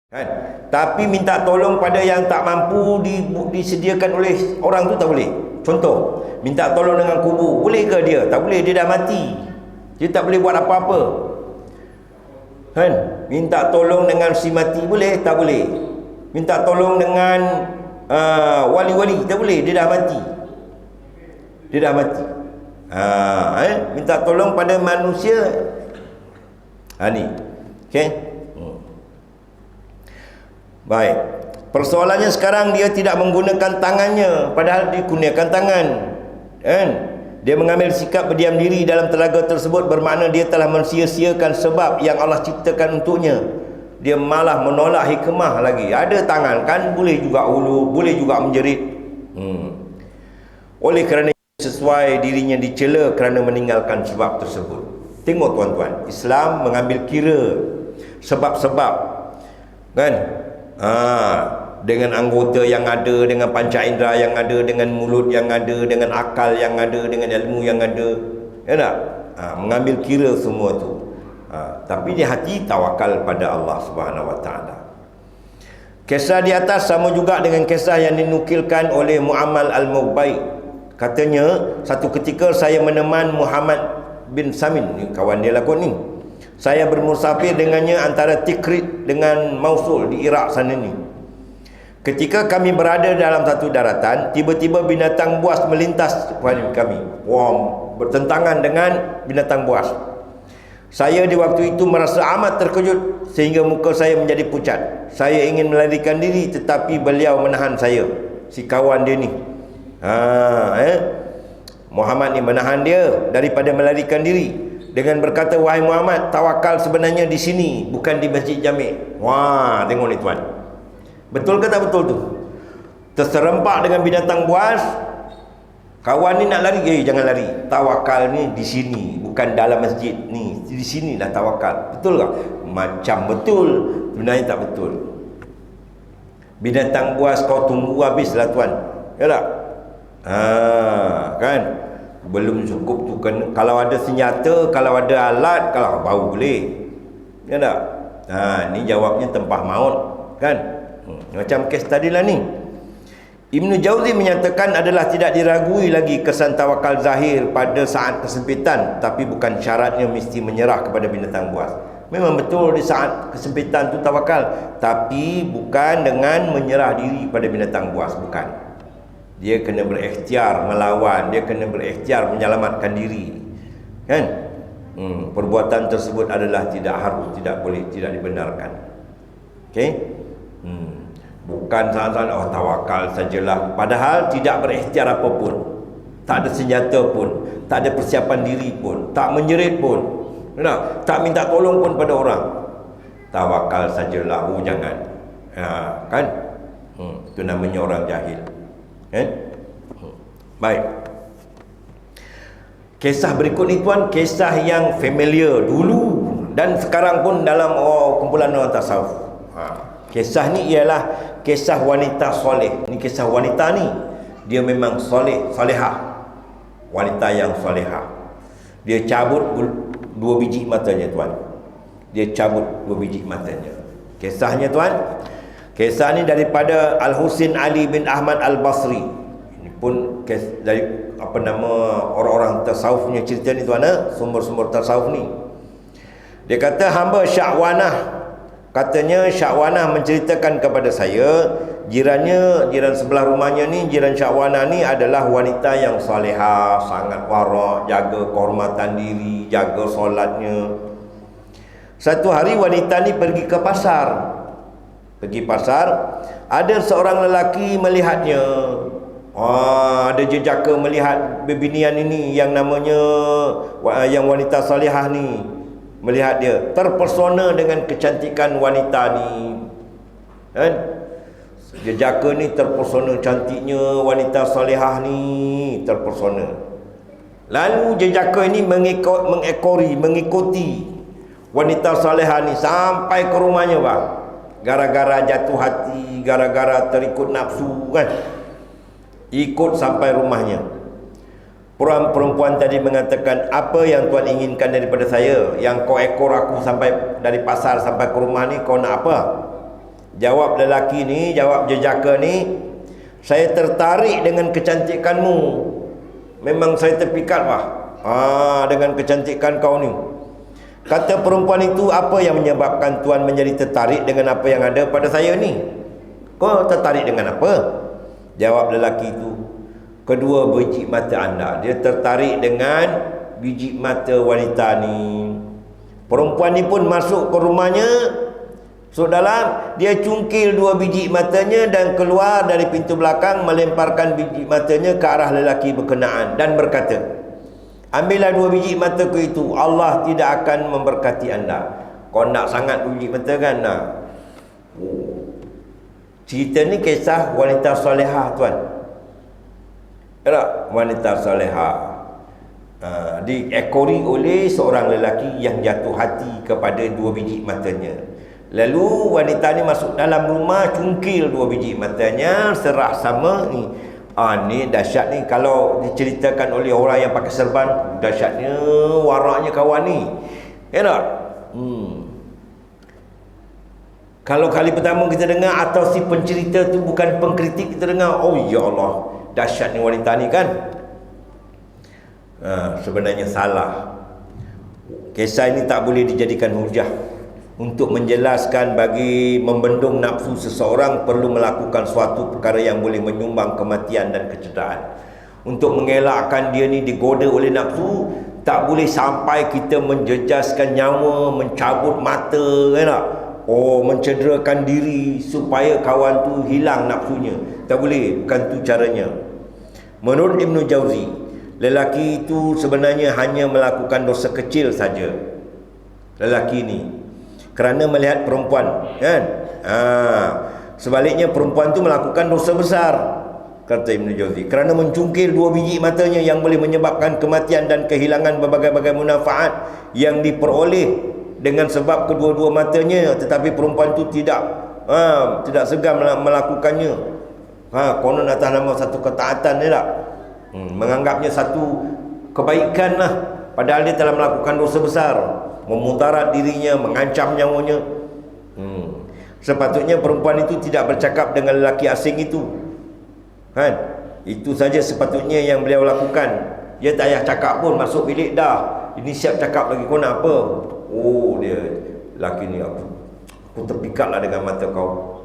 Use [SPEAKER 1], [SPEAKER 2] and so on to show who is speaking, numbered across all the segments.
[SPEAKER 1] Kan? Tapi minta tolong pada yang tak mampu disediakan oleh orang tu tak boleh. Contoh, minta tolong dengan kubur, boleh ke dia? Tak boleh, dia dah mati. Dia tak boleh buat apa-apa. Kan? Minta tolong dengan si mati boleh, tak boleh. Minta tolong dengan wali-wali, tak boleh, dia dah mati. Dia dah mati. Minta tolong pada manusia. Ni. Okey. Baik. Persoalannya sekarang dia tidak menggunakan tangannya, padahal dia gunakan tangan. Kan? Dia mengambil sikap berdiam diri dalam telaga tersebut, bermakna dia telah mensia-siakan sebab yang Allah ciptakan untuknya. Dia malah menolak hikmah lagi. Ada tangan kan, boleh juga ulu, boleh juga menjerit. Oleh kerana sesuai dirinya dicela kerana meninggalkan sebab tersebut. Tengok tuan-tuan, Islam mengambil kira sebab-sebab. Kan? Dengan anggota yang ada, dengan panca indera yang ada, dengan mulut yang ada, dengan akal yang ada, dengan ilmu yang ada, ya tak? Mengambil kira semua tu. Tapi di hati tawakal pada Allah Subhanahu Wa Taala. Kisah di atas sama juga dengan kisah yang dinukilkan oleh Mu'ammal Al-Mughbai. Katanya, satu ketika saya meneman Muhammad bin Samin, ni kawan dia lakon ni. Saya bermusafir dengannya antara Tikrit dengan Mosul di Iraq sana ni. Ketika kami berada dalam satu daratan, tiba-tiba binatang buas melintas kepada kami. Bertentangan dengan binatang buas. Saya di waktu itu merasa amat terkejut sehingga muka saya menjadi pucat. Saya ingin melarikan diri tetapi beliau menahan saya. Si kawan dia ni. Muhammad ni menahan dia daripada melarikan diri. Dengan berkata, wahai Muhammad, tawakal sebenarnya di sini, bukan di Masjid Jami'. Wah, tengok ni tuan. Betul ke tak betul tu? Terserempak dengan binatang buas. Kawan ni nak lari, jangan lari. Tawakal ni di sini, bukan dalam masjid ni. Di sinilah tawakal. Betul tak? Macam betul, sebenarnya tak betul. Binatang buas kau tunggu habislah tuan. Ya tak? Kan? Belum cukup tu kan. Kalau ada senjata, kalau ada alat, kalau baru boleh. Ya tak? Ni jawabnya tempah maut. Kan? Macam kes tadilah ni. Ibnu Jauzi menyatakan adalah tidak diragui lagi kesan tawakal zahir pada saat kesempitan, tapi bukan syaratnya mesti menyerah kepada binatang buas. Memang betul di saat kesempitan tu tawakal, tapi bukan dengan menyerah diri pada binatang buas, bukan. Dia kena berikhtiar melawan, dia kena berikhtiar menyelamatkan diri. Kan? Perbuatan tersebut adalah tidak harus, tidak boleh, tidak dibenarkan. Okey? Bukan sahaja tawakal sajalah, padahal tidak berikhtiar apapun. Tak ada senjata pun, tak ada persiapan diri pun, tak menjerit pun. Tak minta tolong pun pada orang. Tawakal sajalah, jangan. Kan? Itu namanya orang jahil. Baik. Kisah berikut ni tuan, kisah yang familiar dulu dan sekarang pun dalam kumpulan orang tasawuf. Kisah ni ialah kisah wanita soleh. Ni kisah wanita ni, dia memang soleh, solehah. Wanita yang solehah. Dia cabut 2 biji matanya tuan. Dia cabut 2 biji matanya. Kisahnya tuan, kisah ni daripada Al-Husin Ali bin Ahmad Al-Basri. Ini pun dari orang-orang tasawufnya cerita ni tuan, sumber-sumber tasawuf ni. Dia kata hamba Syakwanah, katanya Syakwanah menceritakan kepada saya, jiran sebelah rumahnya ni, jiran Syakwanah ni adalah wanita yang salihah, sangat warak, jaga kehormatan diri, jaga solatnya. Satu hari wanita ni pergi ke pasar. Ada seorang lelaki melihatnya. Ada jejaka melihat bebinian ini yang namanya yang wanita salihah ni. Melihat dia, terpesona dengan kecantikan wanita ni. Kan? Jejaka ni terpesona, cantiknya wanita salihah ni, terpesona. Lalu jejaka ini mengikuti wanita salihah ni sampai ke rumahnya bang. Gara-gara jatuh hati, gara-gara terikut nafsu kan, ikut sampai rumahnya. Perempuan tadi mengatakan, apa yang tuan inginkan daripada saya? Yang kau ekor aku sampai dari pasar sampai ke rumah ni, kau nak apa? Jawab lelaki ni, jawab jejaka ni, saya tertarik dengan kecantikanmu. Memang saya terpikat dengan kecantikan kau ni. Kata perempuan itu, apa yang menyebabkan tuan menjadi tertarik dengan apa yang ada pada saya ni? Kau tertarik dengan apa? Jawab lelaki itu, kedua biji mata anda. Dia tertarik dengan biji mata wanita ni. Perempuan ni pun masuk ke rumahnya, dalam, dia cungkil dua biji matanya dan keluar dari pintu belakang, melemparkan biji matanya ke arah lelaki berkenaan dan berkata, ambillah dua biji mataku itu, Allah tidak akan memberkati anda. Kau nak sangat biji mata kan? Cerita ni kisah wanita solehah, tuan. Wanita solehah diekori oleh seorang lelaki yang jatuh hati kepada dua biji matanya. Lalu wanita ni masuk dalam rumah, cungkil dua biji matanya, serah sama ni. Ni dahsyat ni. Kalau diceritakan oleh orang yang pakai serban, dahsyatnya, waraknya kawan ni. Ya tak? Kalau kali pertama kita dengar, atau si pencerita tu bukan pengkritik, kita dengar, oh ya Allah, dahsyat ni wanita ni kan. Sebenarnya salah. Kisah ini tak boleh dijadikan hujah untuk menjelaskan bagi membendung nafsu seseorang perlu melakukan suatu perkara yang boleh menyumbang kematian dan kecederaan. Untuk mengelakkan dia ni digoda oleh nafsu, tak boleh sampai kita menjejaskan nyawa, mencabut mata, kan tak? Mencederakan diri supaya kawan tu hilang nafsunya. Tak boleh, bukan tu caranya. Menurut Ibn Jauzi, lelaki itu sebenarnya hanya melakukan dosa kecil saja. Lelaki ni kerana melihat perempuan, kan? Sebaliknya perempuan tu melakukan dosa besar, kata Ibn Jauzi, kerana mencungkil dua biji matanya yang boleh menyebabkan kematian dan kehilangan berbagai-bagai manfaat yang diperoleh dengan sebab kedua-dua matanya. Tetapi perempuan tu tidak segan melakukannya. Konon atas nama satu ketaatan, dia tak? Menganggapnya satu kebaikan lah, padahal dia telah melakukan dosa besar, memudarat dirinya, mengancam nyawanya. Sepatutnya perempuan itu tidak bercakap dengan lelaki asing itu, kan? Itu saja sepatutnya yang beliau lakukan. Dia tak payah cakap pun, masuk bilik dah, ini siap cakap lagi. Kau nak apa? Dia lelaki ni, aku terpikat lah dengan mata kau,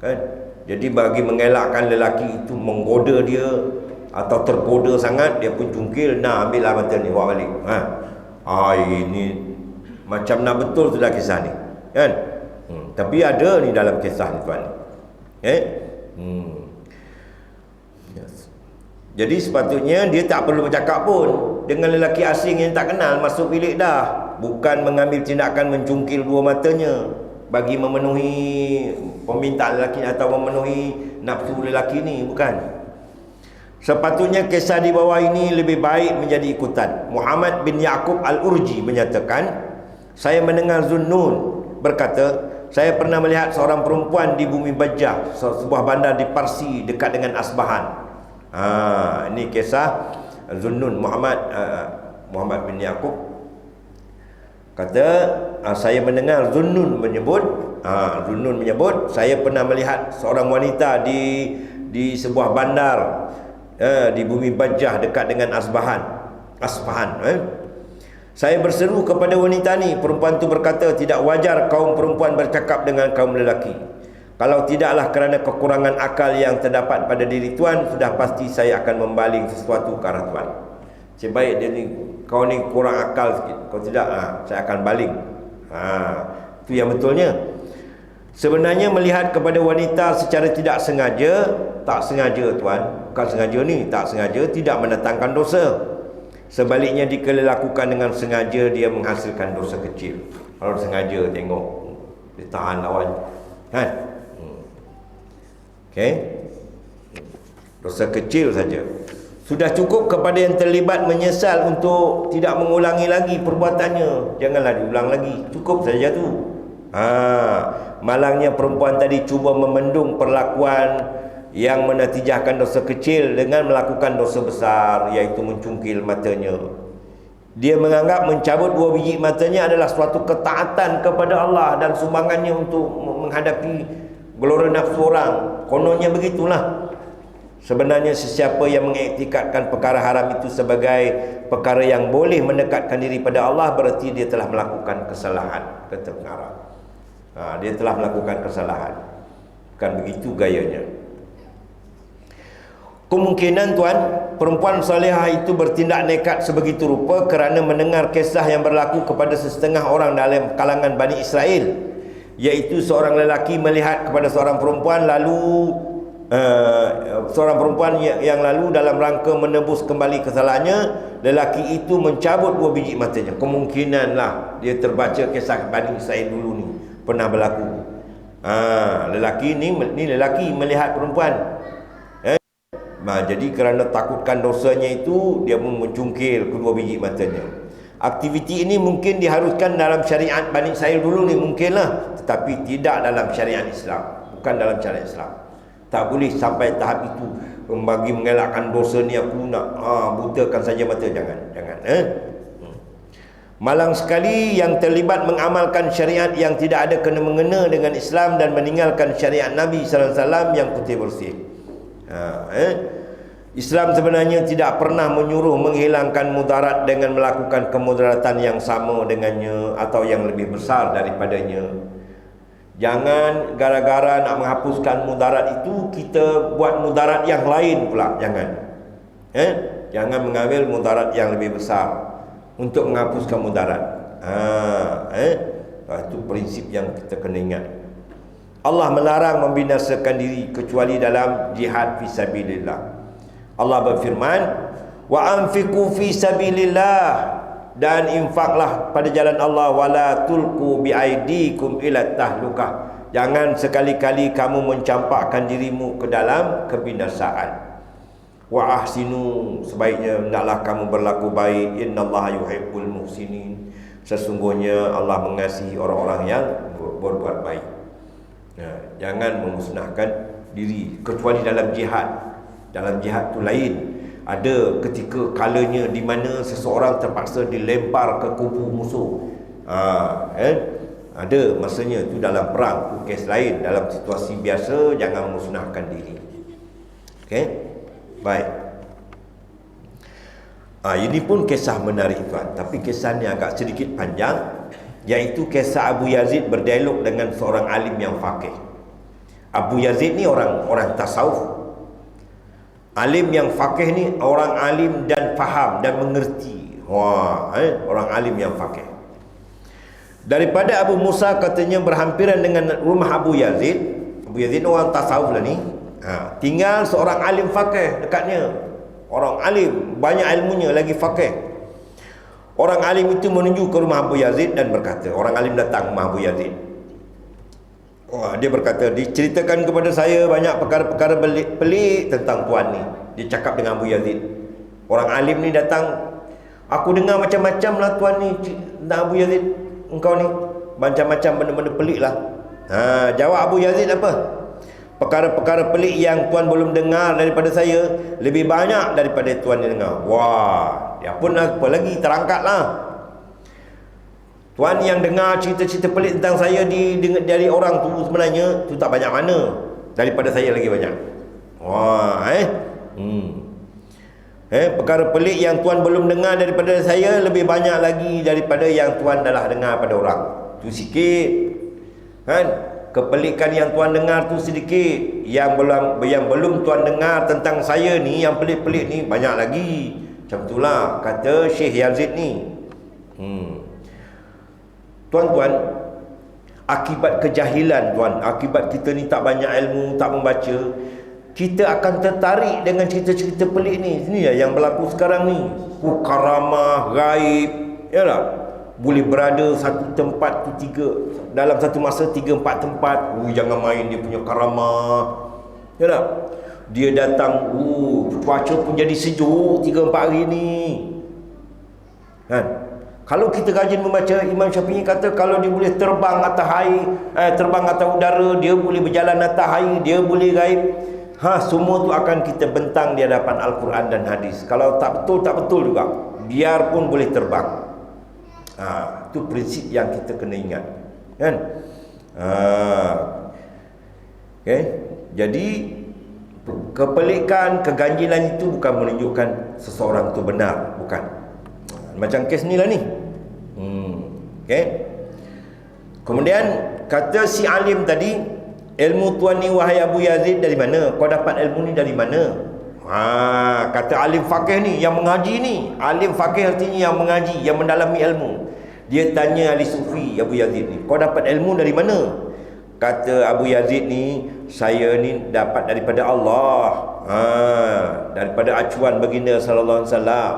[SPEAKER 1] kan? Jadi bagi mengelakkan lelaki itu menggoda dia atau tergoda sangat, dia pun cungkil, ambillah mata ni, bawa balik. Ini macam nak betul sudah kisah ni, kan? Tapi ada ni dalam kisah ni, tuan. Yes. Jadi sepatutnya dia tak perlu bercakap pun dengan lelaki asing yang tak kenal, masuk bilik dah. Bukan mengambil tindakan mencungkil dua matanya bagi memenuhi permintaan lelaki atau memenuhi nafsu lelaki ni, bukan. Sepatutnya kisah di bawah ini lebih baik menjadi ikutan. Muhammad bin Yaqub Al-Urji menyatakan, saya mendengar Zunnun berkata, saya pernah melihat seorang perempuan di bumi Bajjah, sebuah bandar di Parsi dekat dengan Asbahan. Ini kisah Zunnun, Muhammad bin Yaqub kata, saya mendengar Zunnun menyebut, saya pernah melihat seorang wanita di sebuah bandar di bumi Bajjah dekat dengan Asbahan. Saya berseru kepada wanita ni. Perempuan tu berkata, tidak wajar kaum perempuan bercakap dengan kaum lelaki. Kalau tidaklah kerana kekurangan akal yang terdapat pada diri tuan, sudah pasti saya akan membaling sesuatu ke arah tuan. Sebaik dia ni, kau ni kurang akal sikit. Kalau tidak, saya akan baling. Itu yang betulnya. Sebenarnya melihat kepada wanita secara tidak sengaja, tak sengaja tuan, bukan sengaja ni, tak sengaja tidak mendatangkan dosa. Sebaliknya jika dilakukan dengan sengaja, dia menghasilkan dosa kecil. Kalau sengaja tengok dia tahan lawan, kan? Okey, dosa kecil saja. Sudah cukup kepada yang terlibat menyesal untuk tidak mengulangi lagi perbuatannya. Janganlah diulang lagi, cukup saja tu. Malangnya perempuan tadi cuba memendung perlakuan yang menatijahkan dosa kecil dengan melakukan dosa besar, iaitu mencungkil matanya. Dia menganggap mencabut dua biji matanya adalah suatu ketaatan kepada Allah dan sumbangannya untuk menghadapi gelora nafsu orang. Kononnya begitulah. Sebenarnya sesiapa yang mengiktikadkan perkara haram itu sebagai perkara yang boleh mendekatkan diri pada Allah, berarti dia telah melakukan kesalahan, kata pengarang. Dia telah melakukan kesalahan. Bukan begitu gayanya. Kemungkinan tuan, perempuan salihah itu bertindak nekat sebegitu rupa kerana mendengar kisah yang berlaku kepada setengah orang dalam kalangan Bani Israel, iaitu seorang lelaki melihat kepada seorang perempuan yang lalu dalam rangka menebus kembali kesalahannya, lelaki itu mencabut 2 biji matanya. Kemungkinanlah dia terbaca kisah Bani Israel dulu ni pernah berlaku. Lelaki ni lelaki melihat perempuan. Jadi kerana takutkan dosanya itu, dia mencungkil kedua biji matanya. Aktiviti ini mungkin diharuskan dalam syariat Bani Israel dulu ni, mungkinlah, tetapi tidak dalam syariat Islam. Bukan dalam syariat Islam. Tak boleh sampai tahap itu. Bagi mengelakkan dosa ni aku nak butakan saja mata. Jangan. Malang sekali yang terlibat mengamalkan syariat yang tidak ada kena-mengena dengan Islam dan meninggalkan syariat Nabi sallallahu alaihi wasallam yang putih bersih. Islam sebenarnya tidak pernah menyuruh menghilangkan mudarat dengan melakukan kemudaratan yang sama dengannya atau yang lebih besar daripadanya. Jangan gara-gara nak menghapuskan mudarat itu, kita buat mudarat yang lain pula. Jangan mengambil mudarat yang lebih besar untuk menghapuskan mudarat. Itu prinsip yang kita kena ingat. Allah melarang membinasakan diri kecuali dalam jihad fisabilillah. Allah berfirman, wa anfiqu fi sabilillah, dan infaklah pada jalan Allah, wala tulqu biaidikum ila tahlukah, jangan sekali-kali kamu mencampakkan dirimu ke dalam kebinasaan. Wa ahsinu, sebaiknya hendaklah kamu berlaku baik, innallaha yuhibbul muhsinin, sesungguhnya Allah mengasihi orang-orang yang berbuat baik. Jangan memusnahkan diri kecuali dalam jihad. Dalam jihad tu lain. Ada ketika kalanya di mana seseorang terpaksa dilempar ke kubu musuh. Ada masanya tu dalam perang, tu kes lain. Dalam situasi biasa jangan memusnahkan diri. Okey? Baik. Ini pun kisah menarik tuan, tapi kisahnya agak sedikit panjang, iaitu kisah Abu Yazid berdialog dengan seorang alim yang faqih. Abu Yazid ni orang tasawuf. Alim yang faqih ni orang alim dan faham dan mengerti. Orang alim yang faqih. Daripada Abu Musa katanya berhampiran dengan rumah Abu Yazid. Abu Yazid orang tasawuf lah ni. Tinggal seorang alim faqih dekatnya. Orang alim, banyak ilmunya, lagi faqih. Orang alim itu menuju ke rumah Abu Yazid dan berkata, orang alim datang rumah Abu Yazid. Dia berkata, diceritakan kepada saya banyak perkara-perkara pelik tentang tuan ni. Dia cakap dengan Abu Yazid. Orang alim ni datang, aku dengar macam-macam lah tuan ni tentang Abu Yazid. Engkau ni macam-macam benda-benda pelik lah. Jawab Abu Yazid apa? Perkara-perkara pelik yang tuan belum dengar daripada saya lebih banyak daripada tuan yang dengar. Dia pun apa lagi, terangkatlah. Tuan yang dengar cerita-cerita pelik tentang saya dari orang tu sebenarnya tu tak banyak mana, daripada saya lagi banyak. Perkara pelik yang tuan belum dengar daripada saya lebih banyak lagi daripada yang tuan dah dengar pada orang. Tu sikit. Kan? Kepelikan yang tuan dengar tu sedikit. Yang belum tuan dengar tentang saya ni, yang pelik-pelik ni banyak lagi. Macam itulah kata Syekh Yazid ni. Tuan-tuan, akibat kejahilan tuan, akibat kita ni tak banyak ilmu, tak membaca, kita akan tertarik dengan cerita-cerita pelik ni. Inilah yang berlaku sekarang ni. Karamah, gaib, yalah. Boleh berada satu tempat tu dalam satu masa 3-4 tempat. Jangan main dia punya karamah. Yalah. Dia datang, cuaca pun jadi sejuk 3-4 hari ni. Kan? Kalau kita rajin membaca, Imam Syafi'i kata kalau dia boleh terbang atas air, terbang atas udara, dia boleh berjalan atas air, dia boleh gaib. Semua tu akan kita bentang di hadapan Al-Quran dan hadis. Kalau tak betul, tak betul juga. Biarpun boleh terbang. Itu prinsip yang kita kena ingat. Kan? Okay. Jadi kepelikan, keganjilan itu bukan menunjukkan seseorang itu benar, bukan. Macam kes ni lah ni. Okay. Kemudian kata si alim tadi, ilmu tuan ni wahai Abu Yazid dari mana? Kau dapat ilmu ni dari mana? Kata alim faqih ni, yang mengaji ni. Alim faqih artinya yang mengaji, yang mendalami ilmu. Dia tanya ahli sufi Abu Yazid ni, kau dapat ilmu dari mana? Kata Abu Yazid ni, saya ni dapat daripada Allah, daripada acuan baginda sallallahu alaihi wasallam.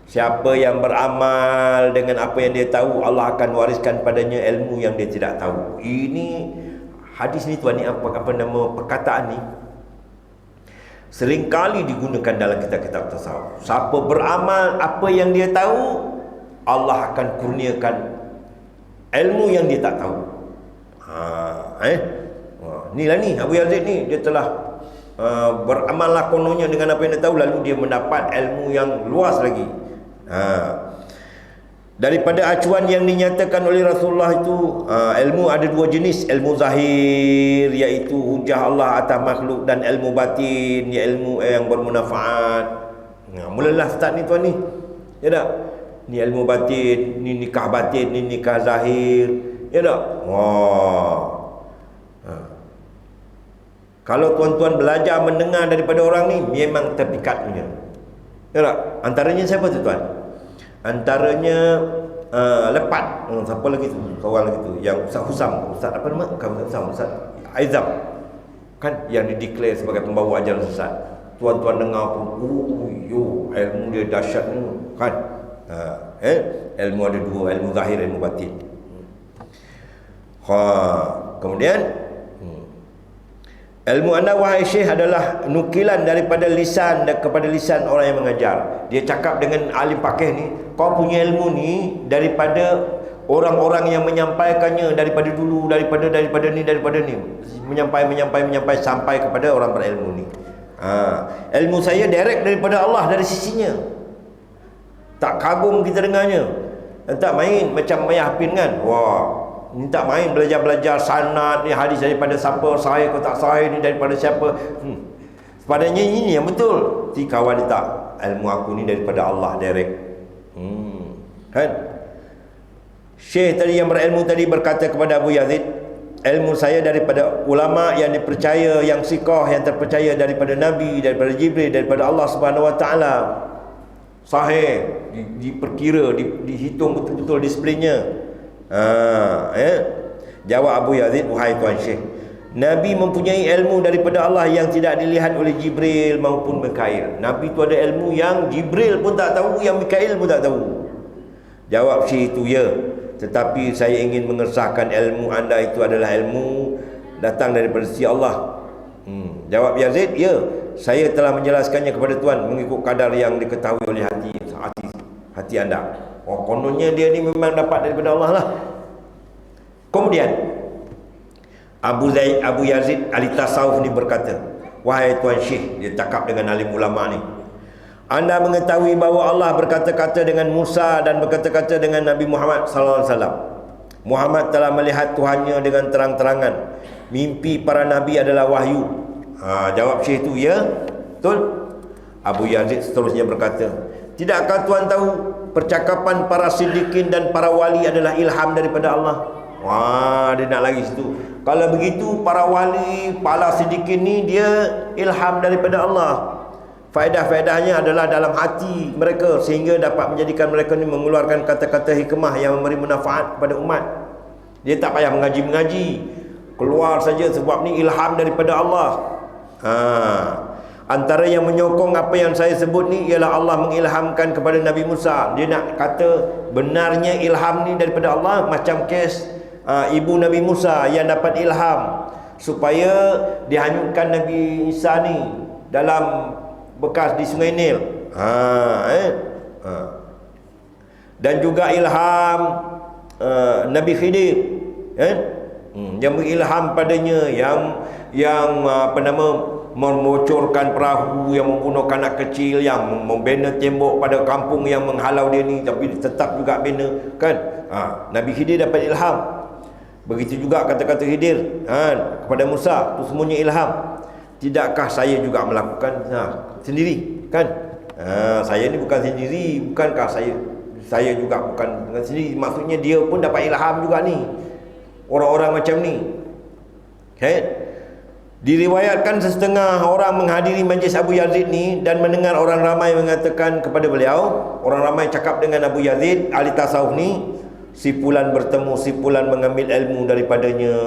[SPEAKER 1] Siapa yang beramal dengan apa yang dia tahu, Allah akan wariskan padanya ilmu yang dia tidak tahu. Ini hadis ni tuan ni, apa nama perkataan ni seringkali digunakan dalam kitab-kitab tasawuf. Siapa beramal apa yang dia tahu, Allah akan kurniakan ilmu yang dia tak tahu. Inilah ni Abu Yazid ni, dia telah beramallah kononnya dengan apa yang dia tahu, lalu dia mendapat ilmu yang luas lagi. Daripada acuan yang dinyatakan oleh Rasulullah itu, ilmu ada dua jenis, ilmu zahir iaitu hujah Allah atas makhluk, dan ilmu batin, iaitu ilmu yang bermanfaat. Mulalah start ni tuan ni, ya tak? Ni ilmu batin, ni nikah batin, ni nikah zahir, ya tak? Kalau tuan-tuan belajar mendengar daripada orang ni, memang terpikat punya, ya tak? Antaranya siapa tu tuan? Antaranya Lepat. Siapa lagi tu? Kawan lagi tu, yang Ustaz Husam. Ustaz apa nama? Bukan Ustaz Husam, Ustaz Aizam, kan, yang dideklar sebagai pembawa ajaran sesat. Tuan-tuan dengar pun, ilmu dia dahsyat ni, kan? Ilmu ada dua, ilmu zahir, ilmu batin. Kemudian ilmu anda wahai syekh adalah nukilan daripada lisan dan kepada lisan orang yang mengajar. Dia cakap dengan alim faqih ni, kau punya ilmu ni daripada orang-orang yang menyampaikannya daripada dulu, daripada ni, menyampai sampai kepada orang berilmu ni. Ilmu saya direct daripada Allah, dari sisinya. Tak kagum kita dengarnya. Tak main macam Mayahpin kan. Ni tak main belajar sanad ni, hadis daripada siapa, sahih ke tak sahih ni daripada siapa. Sepadanya ini yang betul. Si kawan dia tak, ilmu aku ni daripada Allah direct. Kan? Syekh tadi yang berilmu tadi berkata kepada Abu Yazid, ilmu saya daripada ulama yang dipercaya, yang siqah, yang terpercaya daripada Nabi, daripada Jibril, daripada Allah Subhanahu Wa Taala. Sahih, diperkira, dihitung betul-betul disiplinnya. Jawab Abu Yazid, wahai tuan Syekh, Nabi mempunyai ilmu daripada Allah yang tidak dilihat oleh Jibril maupun Mikail. Nabi tu ada ilmu yang Jibril pun tak tahu, yang Mikail pun tak tahu. Jawab Syekh itu, ya, tetapi saya ingin mengesahkan ilmu anda itu adalah ilmu datang daripada sisi Allah. Jawab Yazid, ya, saya telah menjelaskannya kepada tuan mengikut kadar yang diketahui oleh hati anda. Kononnya dia ni memang dapat daripada Allah lah. Kemudian Abu Yazid ahli tasawuf ni berkata, wahai tuan Syekh, dia cakap dengan alim ulama ni, anda mengetahui bahawa Allah berkata-kata dengan Musa dan berkata-kata dengan Nabi Muhammad sallallahu alaihi wasallam. Muhammad telah melihat Tuhannya dengan terang-terangan. Mimpi para nabi adalah wahyu. Jawab Syekh itu, ya, betul. Abu Yazid seterusnya berkata, tidakkah tuan tahu percakapan para siddiqin dan para wali adalah ilham daripada Allah? Dia nak lagi situ. Kalau begitu, para wali, para siddiqin ni dia ilham daripada Allah. Faedah-faedahnya adalah dalam hati mereka, sehingga dapat menjadikan mereka ni mengeluarkan kata-kata hikmah yang memberi manfaat kepada umat. Dia tak payah mengaji-mengaji, keluar saja, sebab ni ilham daripada Allah. Antara yang menyokong apa yang saya sebut ni ialah Allah mengilhamkan kepada Nabi Musa. Dia nak kata benarnya ilham ni daripada Allah, macam kes ibu Nabi Musa yang dapat ilham supaya dihanyutkan Nabi Isa ni dalam bekas di Sungai Nil. Dan juga ilham Nabi Khidir, yang mengilham padanya, yang membocorkan perahu, yang membunuh anak kecil, yang membina tembok pada kampung yang menghalau dia ni, tapi tetap juga bina, kan? Nabi Khidir dapat ilham. Begitu juga kata-kata Khidir kepada Musa, itu semuanya ilham. Tidakkah saya juga melakukan sendiri, kan? Saya ni bukan sendiri, bukankah saya juga bukan dengan sendiri. Maksudnya dia pun dapat ilham juga ni, orang-orang macam ni, kan? Diriwayatkan setengah orang menghadiri majlis Abu Yazid ni dan mendengar orang ramai mengatakan kepada beliau, orang ramai cakap dengan Abu Yazid ahli tasawuf ni, si fulan bertemu, si fulan mengambil ilmu daripadanya.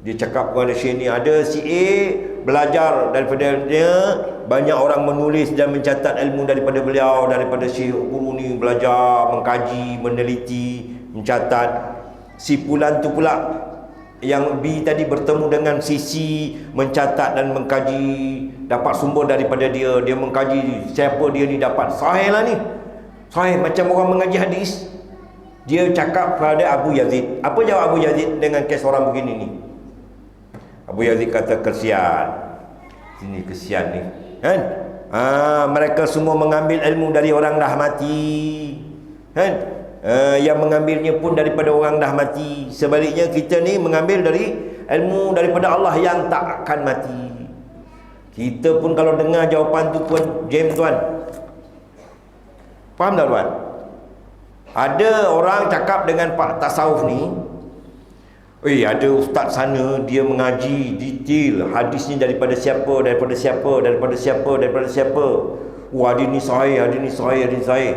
[SPEAKER 1] Dia cakap kepada Syekh ni, ada si A belajar daripada dia, banyak orang menulis dan mencatat ilmu daripada beliau, daripada Syekh guru ni belajar, mengkaji, meneliti, mencatat. Si fulan tu pula yang B tadi bertemu dengan si C, mencatat dan mengkaji, dapat sumber daripada dia, dia mengkaji siapa dia ni, dapat sahih lah ni, sahih macam orang mengaji hadis. Dia cakap kepada Abu Yazid. Apa jawab Abu Yazid dengan kes orang begini ni? Abu Yazid kata, kesian. Sini kesian ni, kan? Mereka semua mengambil ilmu dari orang dah mati, kan? Yang mengambilnya pun daripada orang dah mati. Sebaliknya kita ni mengambil dari ilmu daripada Allah yang tak akan mati. Kita pun kalau dengar jawapan tu pun jam, tuan. Faham tak, tuan? Ada orang cakap dengan Pak Tasawuf ni, ada ustaz sana, dia mengaji detail hadis ni daripada siapa, daripada siapa, daripada siapa, daripada siapa. Hadis ni sahih, hadis ni sahih, hadis ni sahih.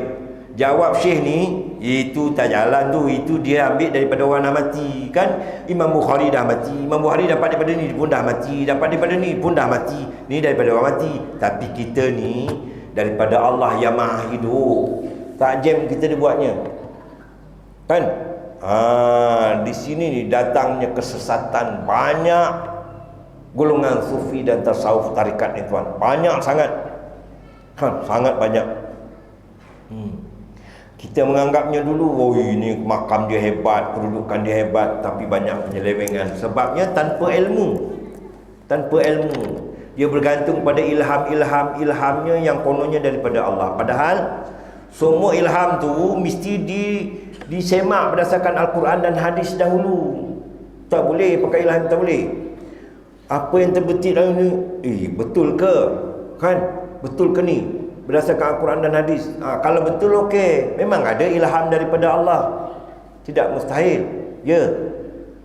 [SPEAKER 1] Jawab Syekh ni, itu tak jalan tu, itu dia ambil daripada orang dah mati, kan? Imam Bukhari dah mati, Imam Bukhari dapat daripada ni pun dah mati, dapat daripada ni pun dah mati, ni daripada orang mati. Tapi kita ni daripada Allah yang maha hidup. Tak jam kita dibuatnya, kan? Di sini ni datangnya kesesatan banyak golongan sufi dan tasawuf tarikat ni, tuan. Banyak sangat, sangat banyak. Kita menganggapnya dulu, ini makam dia hebat, kedudukan dia hebat, tapi banyak penyelewengan. Sebabnya tanpa ilmu, tanpa ilmu. Dia bergantung pada ilhamnya yang kononnya daripada Allah. Padahal semua ilham tu mesti disemak berdasarkan Al-Quran dan hadis dahulu. Tak boleh pakai ilham, tak boleh. Apa yang terbetik dalam ni, betul ke? Kan? Betul ke ni? Berdasarkan Al-Quran dan hadis. Kalau betul, okey. Memang ada ilham daripada Allah. Tidak mustahil. Ya.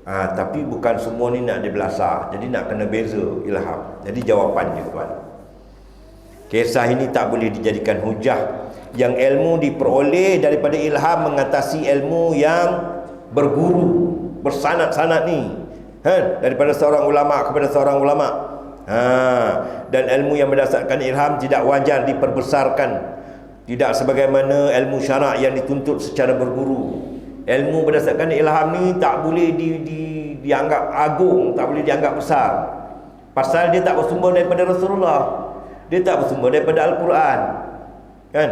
[SPEAKER 1] Tapi bukan semua ni nak dibelasah. Jadi nak kena beza ilham. Jadi jawapannya, tuan, kisah ini tak boleh dijadikan hujah. Yang ilmu diperoleh daripada ilham mengatasi ilmu yang berguru, bersanad-sanad ni, daripada seorang ulama kepada seorang ulama. Dan ilmu yang berdasarkan ilham tidak wajar diperbesarkan, tidak sebagaimana ilmu syarak yang dituntut secara berguru. Ilmu berdasarkan ilham ni tak boleh dianggap agung, tak boleh dianggap besar, pasal dia tak bersumber daripada Rasulullah, dia tak bersumber daripada Al-Quran, kan?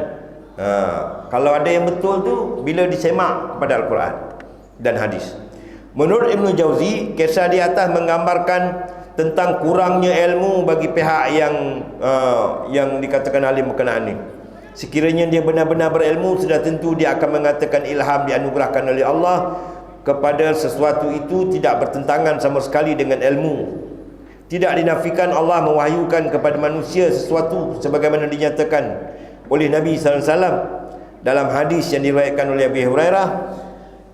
[SPEAKER 1] Kalau ada yang betul tu bila disemak kepada Al-Quran dan hadis. Menurut Ibn Jauzi, kisah di atas menggambarkan tentang kurangnya ilmu bagi pihak yang dikatakan alim berkenaan ini. Sekiranya dia benar-benar berilmu, sudah tentu dia akan mengatakan ilham dianugerahkan oleh Allah kepada sesuatu itu tidak bertentangan sama sekali dengan ilmu. Tidak dinafikan Allah mewahyukan kepada manusia sesuatu sebagaimana dinyatakan oleh Nabi SAW dalam hadis yang diriwayatkan oleh Abi Hurairah,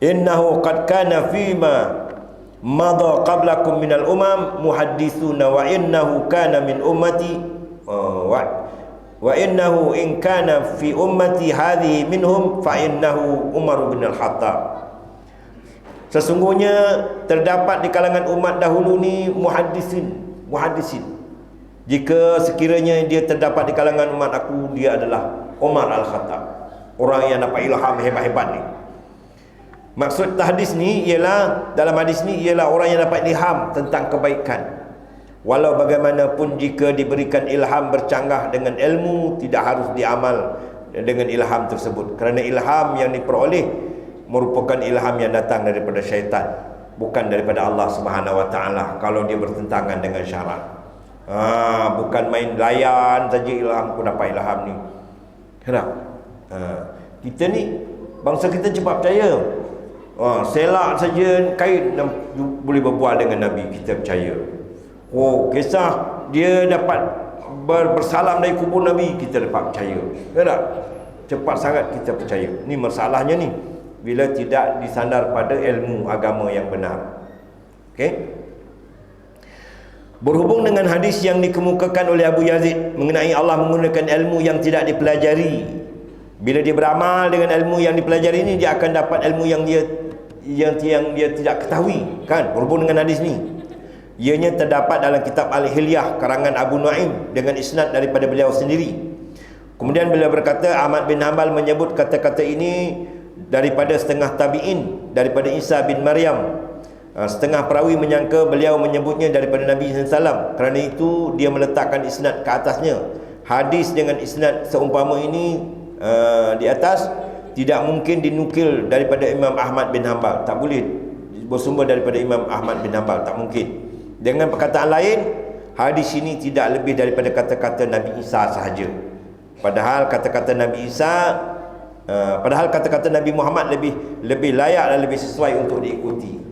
[SPEAKER 1] innahu qad kana fima madha qablakum minal umam muhaddithuna wa innahu kana min ummati wa innahu in kana fi ummati hadhihi minhum fa innahu Umar bin Al-Khattab. Sesungguhnya terdapat di kalangan umat dahulu ni muhaddisin. Jika sekiranya dia terdapat di kalangan umat aku, dia adalah Umar Al-Khattab, orang yang dapat ilham hebat-hebat ni. Maksud hadis ni ialah, dalam hadis ni ialah orang yang dapat ilham tentang kebaikan. Walau bagaimanapun jika diberikan ilham bercanggah dengan ilmu, tidak harus diamal dengan ilham tersebut, kerana ilham yang diperoleh merupakan ilham yang datang daripada syaitan, bukan daripada Allah Subhanahu Wa Taala. Kalau dia bertentangan dengan syarak, bukan main layan saja ilham pun dapat ilham ni. Kenapa? Kita ni, bangsa kita cepat percaya. Selak saja kain boleh berbual dengan Nabi, kita percaya. Kisah dia dapat bersalam dari kubur Nabi, kita dapat percaya. Ya tak? Cepat sangat kita percaya. Ni masalahnya ni, bila tidak disandar pada ilmu agama yang benar. Okey. Berhubung dengan hadis yang dikemukakan oleh Abu Yazid mengenai Allah menggunakan ilmu yang tidak dipelajari. Bila dia beramal dengan ilmu yang dipelajari ini, dia akan dapat ilmu yang dia tidak ketahui, kan? Berhubung dengan hadis ni. Ianya terdapat dalam kitab Al-Hilyah karangan Abu Nuaim dengan isnad daripada beliau sendiri. Kemudian beliau berkata, Ahmad bin Hanbal menyebut kata-kata ini daripada setengah tabi'in, daripada Isa bin Maryam. Setengah perawi menyangka beliau menyebutnya daripada Nabi SAW. Kerana itu dia meletakkan isnad ke atasnya. Hadis dengan isnad seumpama ini di atas tidak mungkin dinukil daripada Imam Ahmad bin Hanbal. Tak boleh bersumber daripada Imam Ahmad bin Hanbal, tak mungkin. Dengan perkataan lain, hadis ini tidak lebih daripada kata-kata Nabi Isa sahaja. Padahal kata-kata Nabi Muhammad lebih layak dan lebih sesuai untuk diikuti.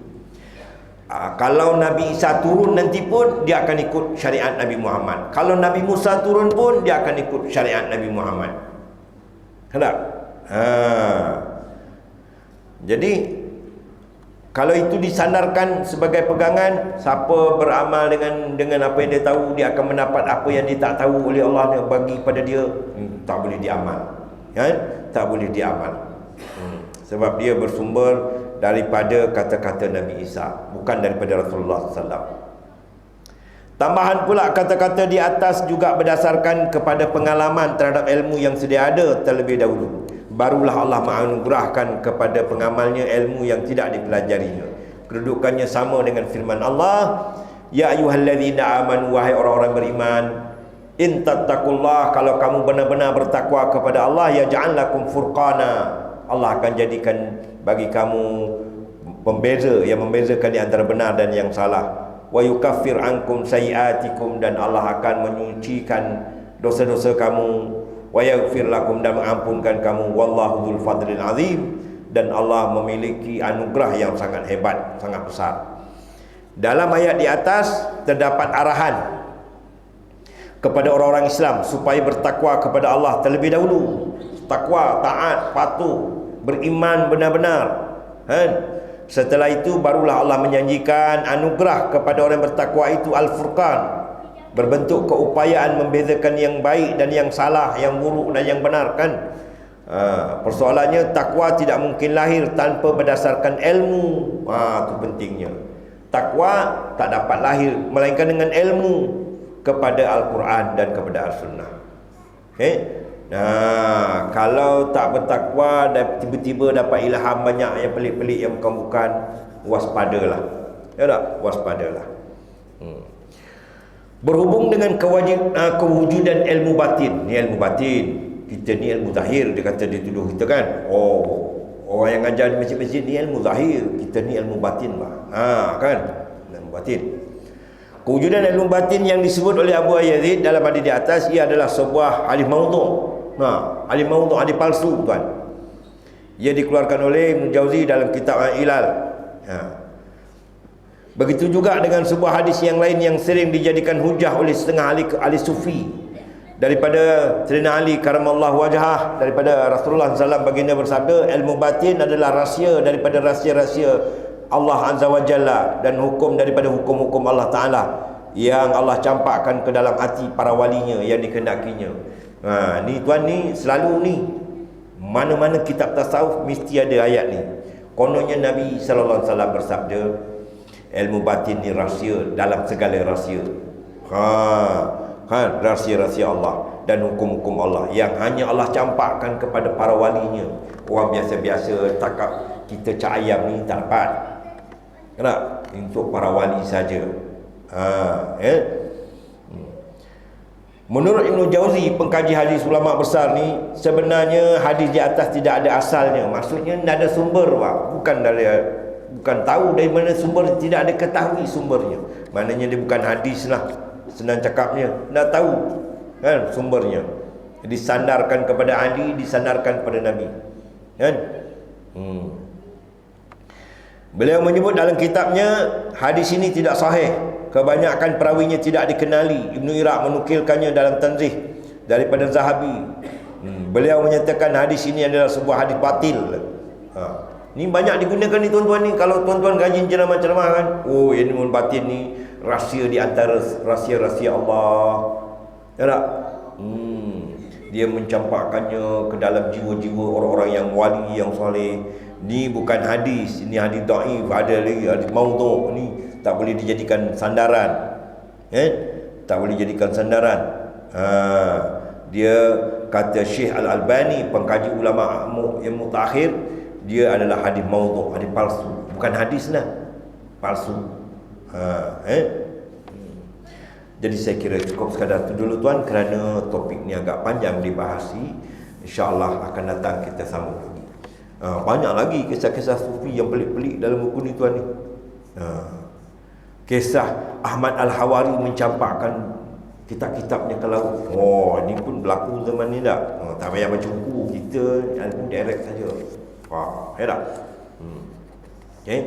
[SPEAKER 1] Kalau Nabi Isa turun nanti pun dia akan ikut syariat Nabi Muhammad. Kalau Nabi Musa turun pun dia akan ikut syariat Nabi Muhammad. Kenapa? Jadi kalau itu disandarkan sebagai pegangan, siapa beramal dengan apa yang dia tahu, dia akan mendapat apa yang dia tak tahu oleh Allah yang bagi pada dia. Tak boleh diamal, kan? Tak boleh diamal. Sebab dia bersumber daripada kata-kata Nabi Isa, bukan daripada Rasulullah SAW. Tambahan pula, kata-kata di atas juga berdasarkan kepada pengalaman terhadap ilmu yang sedia ada terlebih dahulu. Barulah Allah menganugerahkan kepada pengamalnya ilmu yang tidak dipelajarinya. Kedudukannya sama dengan firman Allah, Ya ayyuhalladzina amanu, wahai orang-orang beriman, in tattaqullah, kalau kamu benar-benar bertakwa kepada Allah, yaj'al lakum furqana, Allah akan jadikan bagi kamu pembeza yang membezakan di antara benar dan yang salah. Wa yukaffir ankum sayiatikum, dan Allah akan menyucikan dosa-dosa kamu. Wa yaghfir lakum, dan mengampunkan kamu. Wallahu dzul fadlil azim, dan Allah memiliki anugerah yang sangat hebat, sangat besar. Dalam ayat di atas terdapat arahan kepada orang-orang Islam supaya bertakwa kepada Allah terlebih dahulu. Takwa, taat, patuh, beriman benar-benar, kan? Setelah itu barulah Allah menjanjikan anugerah kepada orang yang bertakwa itu Al-Furqan, berbentuk keupayaan membezakan yang baik dan yang salah, yang buruk dan yang benar, kan? Persoalannya, takwa tidak mungkin lahir tanpa berdasarkan ilmu. Itu pentingnya. Takwa tak dapat lahir melainkan dengan ilmu kepada Al-Quran dan kepada As-Sunnah. Okay? Kalau tak bertakwa dan tiba-tiba dapat ilham banyak yang pelik-pelik yang bukan-bukan, waspadalah. Ya tak? Waspadalah. Berhubung dengan kewujudan ilmu batin. Ni ilmu batin. Kita ni ilmu zahir, dia kata, dia tuduh kita, kan? Orang yang ngajar di masjid-masjid ni ilmu zahir, kita ni ilmu batin lah. Kan? Ilmu batin. Kewujudan ilmu batin yang disebut oleh Abu Yazid dalam hadis di atas, ia adalah sebuah hadis maudhu'. Hadis maudhu', hadis palsu, tuan. Ia dikeluarkan oleh Ibn Jauzi dalam kitab Al-Ilal. Begitu juga dengan sebuah hadis yang lain yang sering dijadikan hujah oleh setengah ahli sufi, daripada Sayyidina Ali karamallahu wajhah, daripada Rasulullah SAW baginda bersabda, ilmu batin adalah rahsia daripada rahsia-rahsia Allah Azza wa Jalla, dan hukum daripada hukum-hukum Allah Ta'ala yang Allah campakkan ke dalam hati para walinya yang dikehendakinya. Ni tuan, ni selalu ni, mana-mana kitab tasawuf mesti ada ayat ni. Kononnya Nabi SAW bersabda, ilmu batin ni rahsia dalam segala rahsia. Rahsia-rahsia Allah dan hukum-hukum Allah yang hanya Allah campakkan kepada para walinya. Orang biasa-biasa takap kita cak ayam ni tak dapat. Kenapa? Untuk para wali saja. Menurut Ibn Jauzi, pengkaji hadis ulama besar ni, sebenarnya hadis di atas tidak ada asalnya. Maksudnya tidak ada sumber, bukan tahu dari mana sumber, tidak ada ketahui sumbernya. Maknanya dia bukan hadis lah, senang cakapnya, tidak tahu, kan, sumbernya. Disandarkan kepada Ali, disandarkan kepada Nabi, kan? Beliau menyebut dalam kitabnya, hadis ini tidak sahih. Kebanyakan perawinya tidak dikenali. Ibnu Iraq menukilkannya dalam Tanzih daripada Zahabi. Beliau menyatakan hadis ini adalah sebuah hadis batil. Ni banyak digunakan ni tuan-tuan ni. Kalau tuan-tuan kaji ceramah-ceramah kan, oh ini ilmu batin ni rahsia di antara rahsia-rahsia Allah. Ya tak? Dia mencampakkannya ke dalam jiwa-jiwa orang-orang yang wali, yang soleh. Ni bukan hadis, ini hadis dhaif, ada lagi hadis maudhu', ni tak boleh dijadikan sandaran. Tak boleh dijadikan sandaran. Dia kata Syekh Al-Albani, pengkaji ulama yang mutakhir, dia adalah hadis maudhu', hadis palsu, bukan hadis lah, palsu. Jadi saya kira cukup sekadar itu dulu tuan, kerana topik ni agak panjang dibahasi. InsyaAllah akan datang kita sambung lagi. Banyak lagi kisah-kisah sufi yang pelik-pelik dalam buku ni tuan ni. Kisah Ahmad Al-Hawari mencampakkan kitab-kitabnya ke laut. Oh, ni pun berlaku zaman ni tak? Tak payah baca buku, kita direct saja. Ya tak? Okay.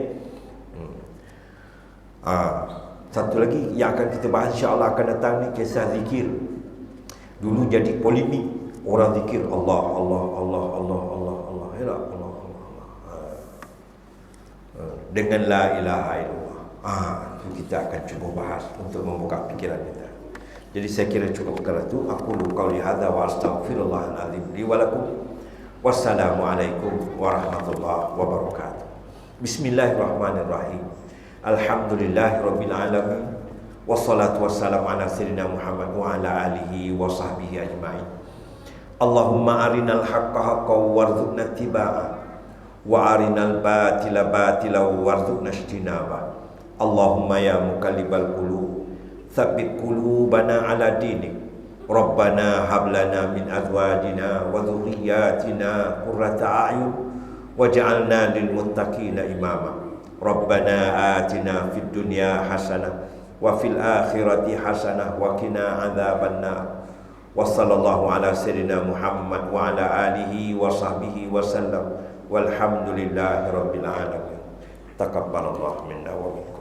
[SPEAKER 1] Satu lagi yang akan kita bahas insya-Allah akan datang ni, kisah zikir. Dulu jadi polemik, orang zikir Allah Allah Allah Allah Allah Allah, ya Allah Allah dengan la ilaha illallah. Itu kita akan cuba bahas untuk membuka fikiran kita. Jadi saya kira cukup sekadar itu. Aku qauli hadza wa astaghfirullahal azim li wa lakum. Wassalamualaikum warahmatullahi wabarakatuh. Bismillahirrahmanirrahim. Alhamdulillahirabbil alamin. Wassalatu wassalamu ala sayyidina Muhammad wa ala alihi wa sahbihi ajma'in. Allahumma arinal haqqa haqqan warzuqna ittiba'ah wa arinal batila batilan warzuqna ijtinabah. Allahumma ya muqallibal qulub tsabbit qulubana ala dinik. Rabbana hab lana min azwajina wa dhurriyyatina qurrata a'yun waj'alna lil muttaqina imama. Rabbana atina fid dunya hasanah wa fil akhirati hasanah wa qina adzabannar. Wa sallallahu ala sayyidina Muhammad wa ala alihi wa sahbihi wa sallam. Walhamdulillahi rabbil alamin. Taqabbalallahu minna wa minkum.